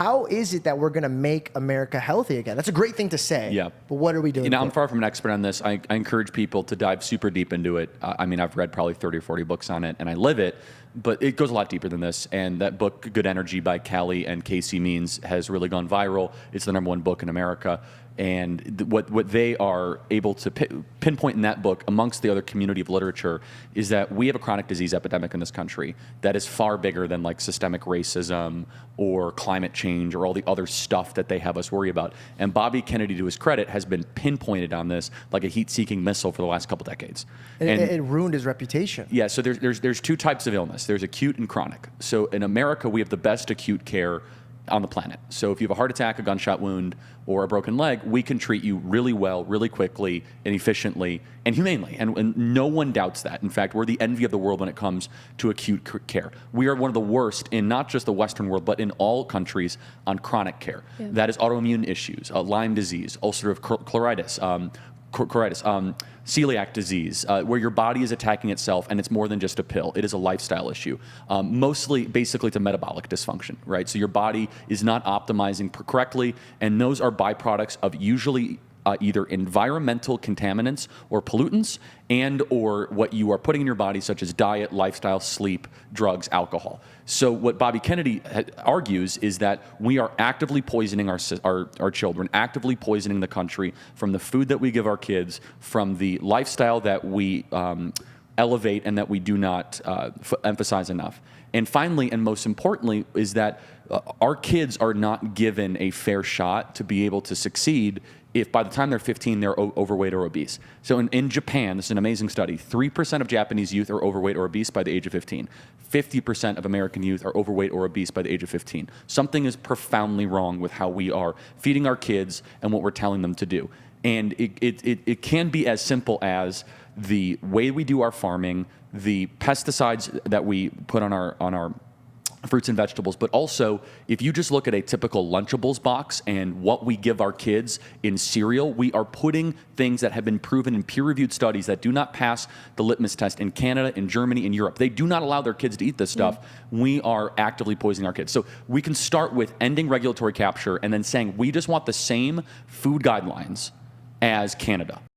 How is it that we're going to make America healthy again? That's a great thing to say. Yeah. But what are we doing? I'm far from an expert on this. I encourage people to dive super deep into it. I mean, I've read probably 30 or 40 books on it, and I live it. But it goes a lot deeper than this. And that book, Good Energy by Callie and Casey Means, has really gone viral. It's the #1 book in America. And what they are able to pinpoint in that book, amongst the other community of literature, is that we have a chronic disease epidemic in this country that is far bigger than like systemic racism or climate change or all the other stuff that they have us worry about. And Bobby Kennedy, to his credit, has been pinpointed on this like a heat-seeking missile for the last couple decades. And it ruined his reputation. Yeah, so there's two types of illness. There's acute and chronic. So in America, we have the best acute care on the planet. So if you have a heart attack, a gunshot wound, or a broken leg, we can treat you really well, really quickly, and efficiently, and humanely. And no one doubts that. In fact, we're the envy of the world when it comes to acute care. We are one of the worst in not just the Western world, but in all countries on chronic care. Yeah. That is autoimmune issues, Lyme disease, ulcerative colitis, celiac disease, where your body is attacking itself, and it's more than just a pill. It is a lifestyle issue. Mostly, basically, to metabolic dysfunction, right? So your body is not optimizing correctly, and those are byproducts of usually either environmental contaminants or pollutants, and or what you are putting in your body, such as diet, lifestyle, sleep, drugs, alcohol. So what Bobby Kennedy argues is that we are actively poisoning our children, actively poisoning the country from the food that we give our kids, from the lifestyle that we elevate and that we do not emphasize enough. And finally, and most importantly, is that our kids are not given a fair shot to be able to succeed if by the time they're 15, they're overweight or obese. So in Japan, this is an amazing study, 3% of Japanese youth are overweight or obese by the age of 15. 50% of American youth are overweight or obese by the age of 15. Something is profoundly wrong with how we are feeding our kids and what we're telling them to do. And it can be as simple as the way we do our farming, the pesticides that we put on our fruits and vegetables, but also if you just look at a typical Lunchables box and what we give our kids in cereal, we are putting things that have been proven in peer-reviewed studies that do not pass the litmus test in Canada, in Germany, in Europe. They do not allow their kids to eat this stuff. We are actively poisoning our kids. So we can start with ending regulatory capture and then saying we just want the same food guidelines as Canada.